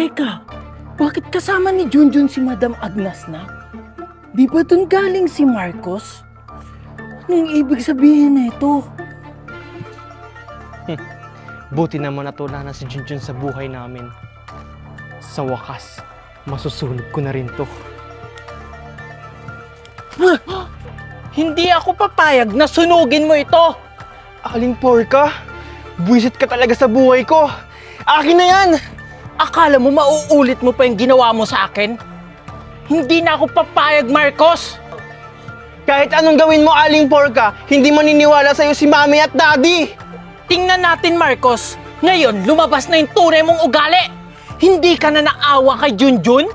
Teka, bakit kasama ni Junjun si Madam Agnes na? Di ba dun galing si Marcos? Anong ibig sabihin nito? Buti naman natula na si Junjun sa buhay namin. Sa wakas, masusunog ko na rin to. Hindi ako papayag na sunugin mo ito! Aling porka, buwisit ka talaga sa buhay ko. Akin na yan! Akala mo mauulit mo pa yung ginawa mo sa akin? Hindi na ako papayag, Marcos! Kahit anong gawin mo, Aling porka, hindi maniniwala sa'yo si Mami at Daddy! Tingnan natin, Marcos. Ngayon, lumabas na yung tunay mong ugali. Hindi ka na naawa kay Junjun?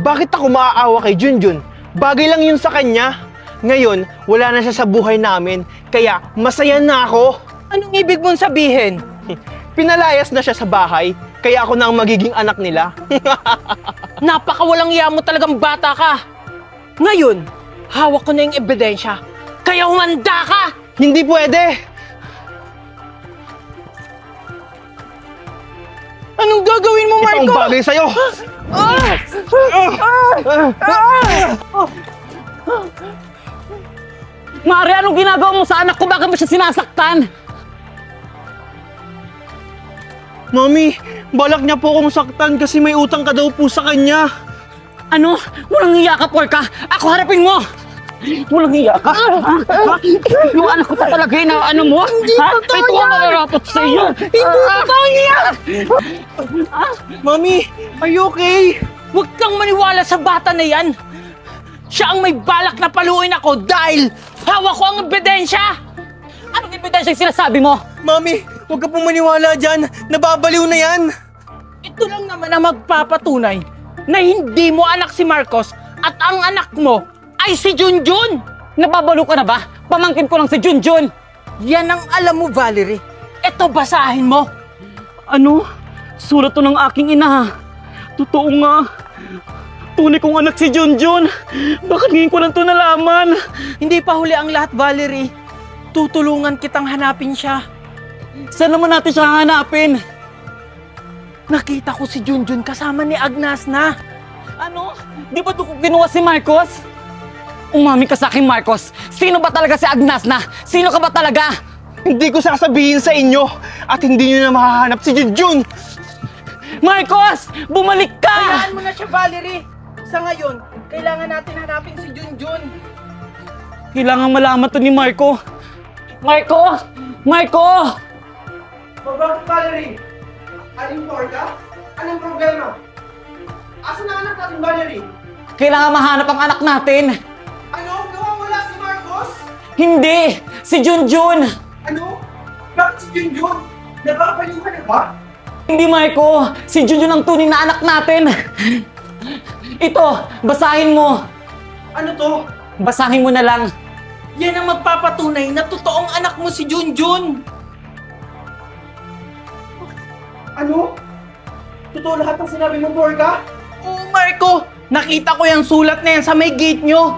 Bakit ako maaawa kay Junjun? Bagay lang yun sa kanya. Ngayon, wala na siya sa buhay namin, kaya masaya na ako. Anong ibig mong sabihin? Pinalayas na siya sa bahay, kaya ako na ang magiging anak nila. Napakawalang iya mo talagang bata ka. Ngayon, hawak ko na yung ebidensya. Kaya humanda ka! Hindi pwede! Anong gagawin mo, Ito ang Marco? bagay sa'yo! Mari, anong ginagawa mo sa anak ko? Bakit mo siya sinasaktan? Mami, balak niya po akong saktan kasi may utang ka daw po sa kanya. Ano? Walang hiya ka, porka! Ako harapin mo! Walang hiya ka? Ha? Yung anak ko pa talaga yun, ano mo? Hindi ha? Ito ang mararapat sa iyo! Hindi totoo yan! Mami, are you okay? Huwag kang maniwala sa bata na yan. Siya ang may balak na paluin ako dahil hawak ko ang ebidensya. Anong ebidensya yung sinasabi mo? Mami, huwag ka pong maniwala dyan. Nababaliw na yan. Ito lang naman ang magpapatunay na hindi mo anak si Marcos at ang anak mo ay si Junjun. Nababalo ka na ba? Pamangkin ko lang si Junjun! Yan ang alam mo, Valerie. Ito, basahin mo. Ano? Sulat to ng aking ina. Totoo nga. Tunay kong anak si Junjun. Bakit ngayon ko lang to nalaman? Hindi pa huli ang lahat, Valerie. Tutulungan kitang hanapin siya. Saan naman natin siya hanapin? Nakita ko si Junjun kasama ni Agnes na. Ano? Di ba doon ko kinuha si Marcos? Umami ka sa akin, Marcos. Sino ba talaga si Agnes na? Sino ka ba talaga? Hindi ko sasabihin sa inyo at hindi nyo na mahahanap si Junjun. Marcos! Bumalik ka! Hayaan mo na siya, Valerie. Sa ngayon, kailangan natin hanapin si Junjun. Kailangan malaman to ni Marco. Marco! Marco! Bakit, Valerie? Aling porka? Anong problema? Asan ang anak natin, Valerie? Kailangan mahanap ang anak natin. Ano? Nawawala si Marcos? Hindi! Si Junjun! Ano? Bakit si Junjun? Nababaliw ka na ba? Hindi, Marco! Si Junjun ang tunay na anak natin! Ito, basahin mo! Ano to? Basahin mo na lang. Yan ang magpapatunay na totoong anak mo si Junjun. Ano? Totoo lahat ng sinabi mo, porka? Oo, Marco. Nakita ko yung sulat na yan sa may gate nyo.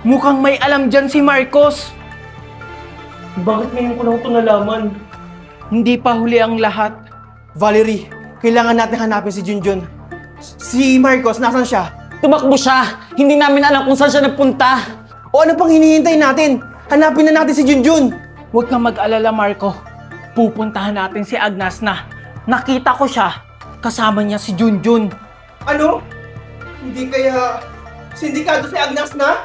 Mukhang may alam dyan si Marcos. Bakit ngayon ko lang ito nalaman? Hindi pa huli ang lahat. Valerie, kailangan natin hanapin si Junjun. Si Marcos, nasan siya? Tumakbo siya! Hindi namin alam kung saan siya nagpunta. O ano pang hinihintay natin? Hanapin na natin si Junjun! Huwag kang mag-alala, Marco. Pupuntahan natin si Agnes na. Nakita ko siya. Kasama niya si Junjun. Ano? Hindi kaya sindikato si Agnes na?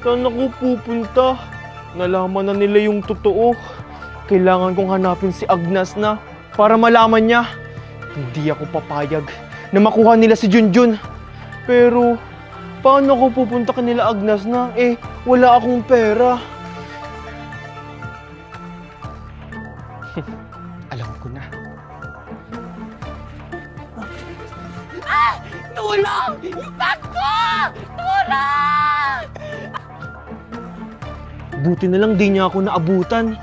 Saan ako pupunta? Nalaman na nila yung totoo. Kailangan kong hanapin si Agnes na para malaman niya. Hindi ako papayag na makuha nila si Junjun. Pero, paano ako pupunta kanila Agnes na? Wala akong pera. Alam ko na. Tulong! Yung bag ko! Tulong! Buti na lang di niya ako naabutan.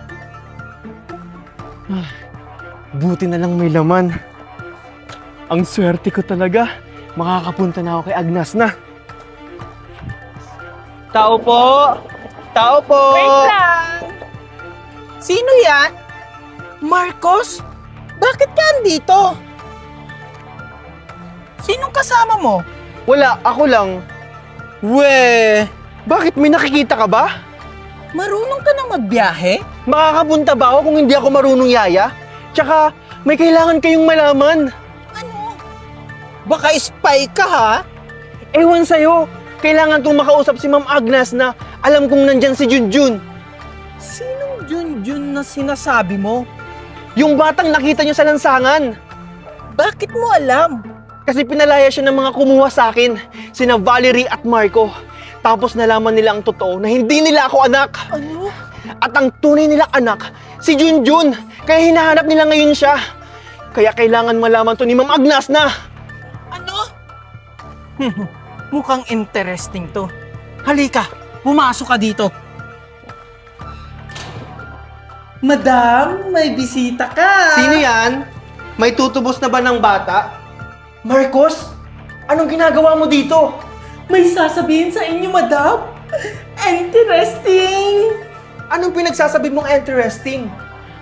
Buti na lang may laman. Ang swerte ko talaga. Makakapunta na ako kay Agnes na. Tao po! Tao po! Wait lang! Sino yan? Marcos? Bakit ka andito? Sinong kasama mo? Wala, ako lang. We, Bakit, may nakikita ka ba? marunong ka na magbiyahe? Makakapunta ba ako kung hindi ako marunong yaya? Tsaka, may kailangan kayong malaman. Ano? Baka spy ka ha? Ewan sa'yo, kailangan kong makausap si Ma'am Agnes na alam kong nandyan si Junjun. Sinong Junjun na sinasabi mo? Yung batang nakita niyo sa lansangan. Bakit mo alam? Kasi pinalaya siya ng mga kumuha sa akin, sina Valerie at Marco. Tapos nalaman nila ang totoo na hindi nila ako anak. Ano? At ang tunay nilang anak, si Junjun. Kaya hinahanap nila ngayon siya. Kaya kailangan malaman to ni Ma'am Agnes na. Ano? Mukhang interesting to. Halika, pumasok ka dito. Madam, may bisita ka. Sino yan? May tutubos na ba ng bata? Marcos, anong ginagawa mo dito? May sasabihin sa inyo, madam. Interesting. Anong pinagsasabi mong interesting?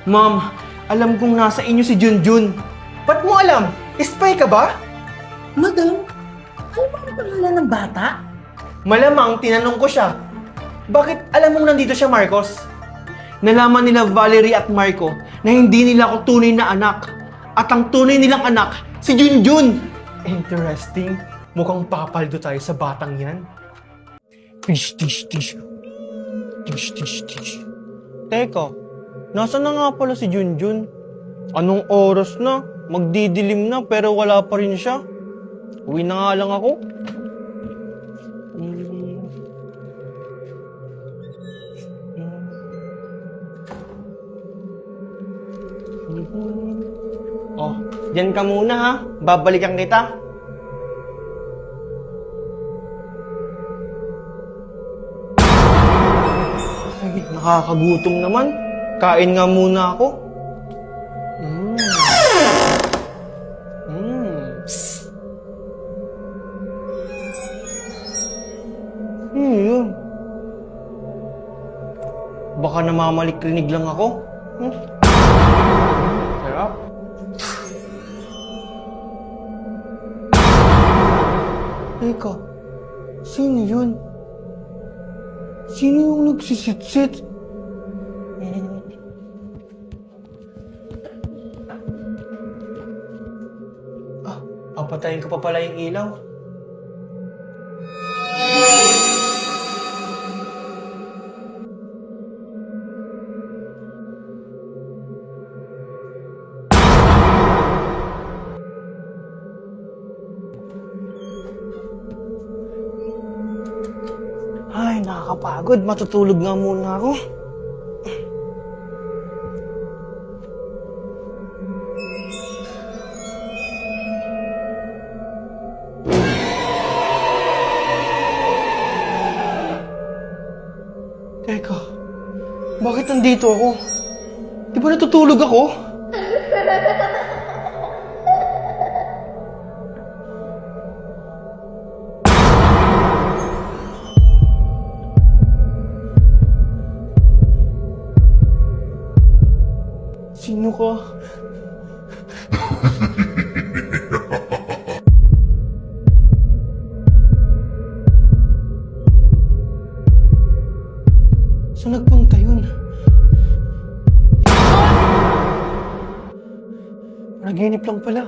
Ma'am, alam kong nasa inyo si Junjun. Ba't mo alam? Spy ka ba? Madam, ano ba ang pangalan ng bata? Malamang tinanong ko siya. Bakit alam mong nandito siya, Marcos? Nalaman nila Valerie at Marco na hindi nila ako tunay na anak. At ang tunay nilang anak, si Junjun. Interesting. Mukhang papaldo tayo sa batang yan. Tish, tish, tish. Tish, tish, tish. Teka, nasa na nga pala si Junjun? Anong oras na? Magdidilim na pero wala pa rin siya. Uwi na nga lang ako. Oh, diyan ka muna ha. Babalikan kita. Ay, nakakagutom naman. Kain nga muna ako. Yun. Baka namamalik-rinig lang ako. Sarap. Teka, sino yun? Sino yung nagsisitsit? Papatayin ko pa pala yung ilaw. Ay, nakakapagod. Matutulog nga muna ako. Teka, bakit nandito ako? Di ba natutulog ako? Sino ka? Saan nagpunta yun? Panaginip lang pala.